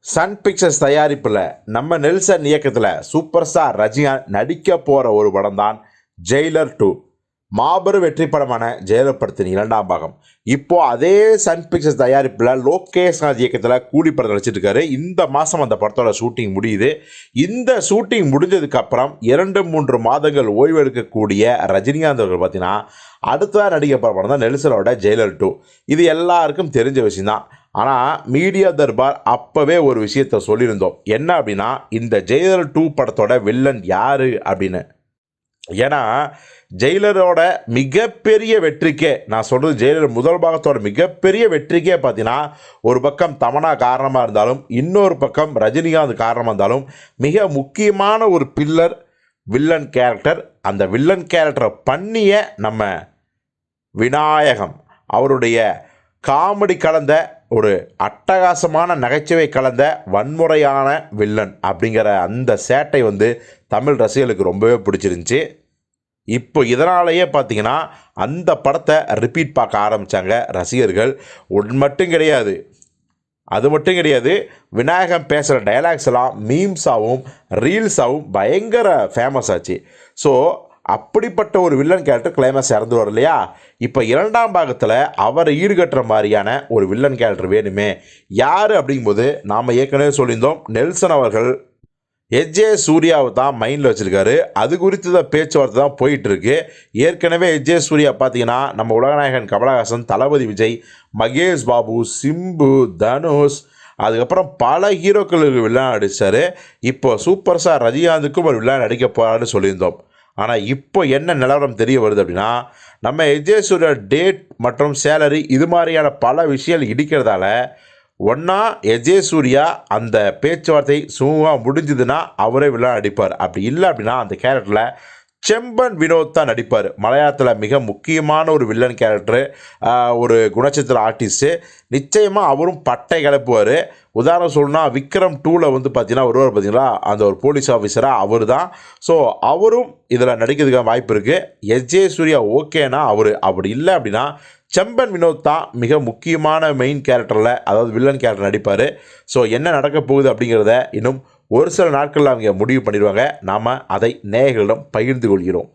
Sun pictures தயாரிப்பில் நம்ம Nelson இயக்கத்தில் சூப்பர் ஸ்டார் ரஜினிகாந்த் நடிக்க போகிற ஒரு படம் தான் ஜெயிலர் 2. மாபெரும் வெற்றி படமான ஜெயிலர் படத்தின் 2ஆம் பாகம். இப்போது அதே சன் பிக்சர்ஸ் தயாரிப்பில் லோகேஷ் ராஜ் இயக்கத்தில் கூலி படம் நடிச்சிட்டு இருக்காரு. இந்த மாதம் அந்த படத்தோட ஷூட்டிங் முடியுது. இந்த ஷூட்டிங் முடிஞ்சதுக்கப்புறம் 2-3 மாதங்கள் ஓய்வு எடுக்கக்கூடிய ரஜினிகாந்த் அவர்கள் பார்த்தீங்கன்னா அடுத்ததாக நடிக்க போகிற படம் தான் நெல்சனோட ஜெயிலர் 2. இது எல்லாருக்கும் தெரிஞ்ச விஷயம்தான். ஆனால் மீடியா தர்பார் அப்போவே ஒரு விஷயத்த சொல்லியிருந்தோம். என்ன அப்படின்னா, இந்த ஜெயிலர் 2 படத்தோட வில்லன் யார் அப்படின்னு. ஏன்னா ஜெயிலரோட மிகப்பெரிய வெற்றிக்கே, நான் சொல்கிறது ஜெயிலர் முதல் பாகத்தோட மிகப்பெரிய வெற்றிக்கே பார்த்தீங்கன்னா, ஒரு பக்கம் தமன்னா காரணமாக இருந்தாலும் இன்னொரு பக்கம் ரஜினிகாந்த் காரணமாக இருந்தாலும் மிக முக்கியமான ஒரு பில்லர் வில்லன் கேரக்டர். அந்த வில்லன் கேரக்டரை பண்ணிய நம்ம விநாயகம் அவருடைய காமெடி கலந்த ஒரு அட்டகாசமான நகைச்சுவை கலந்த வன்முறையான வில்லன் அப்படிங்கிற அந்த சேட்டை தமிழ் ரசிகர்களுக்கு ரொம்பவே பிடிச்சிருந்துச்சி. இப்போ இதனாலேயே பார்த்தீங்கன்னா அந்த படத்தை ரிப்பீட் பார்க்க ஆரம்பித்தாங்க ரசிகர்கள். அது மட்டும் கிடையாது, விநாயகம் பேசுகிற டைலாக்ஸ் எல்லாம் மீம்ஸாகவும் ரீல்ஸாகவும் பயங்கர ஃபேமஸ் ஆச்சு. ஸோ அப்படிப்பட்ட ஒரு வில்லன் கேரக்டர் கிளைமேக்ஸ் இறந்து வரும் இல்லையா. இப்போ 2ஆம் பாகத்தில் அவரை ஈடுகட்டுற மாதிரியான ஒரு வில்லன் கேரக்டர் வேணுமே. யார் அப்படிங்கும்போது நாம் ஏற்கனவே சொல்லியிருந்தோம், நெல்சன் அவர்கள் எஜே சூர்யாவை தான் மைண்டில் வச்சுருக்காரு. அது குறித்து தான் பேச்சுவார்த்தை தான் போயிட்டுருக்கு. ஏற்கனவே எஜே சூர்யா பார்த்தீங்கன்னா நம்ம உலகநாயகன் கமலஹாசன், தளபதி விஜய், மகேஷ் பாபு, சிம்பு, தனுஷ், அதுக்கப்புறம் பல ஹீரோக்களுக்கு வில்லன் நடித்தார். இப்போ சூப்பர் ஸ்டார் ரஜினிகாந்துக்கும் ஒரு வில்லன் நடிக்க போகிறான்னு சொல்லியிருந்தோம். ஆனால் இப்போ என்ன நிலவரம் தெரிய வருது அப்படின்னா, நம்ம எஜே சூர்யா டேட் மற்றும் சேலரி இது மாதிரியான பல விஷயங்கள் இடிக்கிறதால ஒன்றா எஜே சூர்யா அந்த பேச்சுவார்த்தை சுமூகமாக முடிஞ்சதுன்னா அவரே வில்லன் நடிப்பார். அப்படி இல்லை அப்படின்னா அந்த கேரக்டரில் செம்பன் வினோத் தான் நடிப்பார். மலையாளத்தில் மிக முக்கியமான ஒரு வில்லன் கேரக்டரு, ஒரு குணச்சித்திர ஆர்டிஸ்ட்டு. நிச்சயமாக அவரும் பட்டை கிளப்புவார். உதாரணம் சொல்லணும்னா விக்ரம் 2ல் பார்த்தீங்கன்னா ஒருவர் பார்த்தீங்களா, அந்த ஒரு போலீஸ் ஆஃபீஸராக அவர் தான். ஸோ அவரும் இதில் நடிக்கிறதுக்கான வாய்ப்பு இருக்குது. எஜே சூர்யா ஓகேனா அவர், அப்படி இல்லை அப்படின்னா செம்பன் வினோத் தான் மிக முக்கியமான மெயின் கேரக்டரில், அதாவது வில்லன் கேரக்டர் நடிப்பார். ஸோ என்ன நடக்க போகுது அப்படிங்கிறத இன்னும் ஒரு சில நாட்களில் அவங்க முடிவு பண்ணிடுவாங்க. நாம் அதை நேயர்களிடம் பகிர்ந்து கொள்கிறோம்.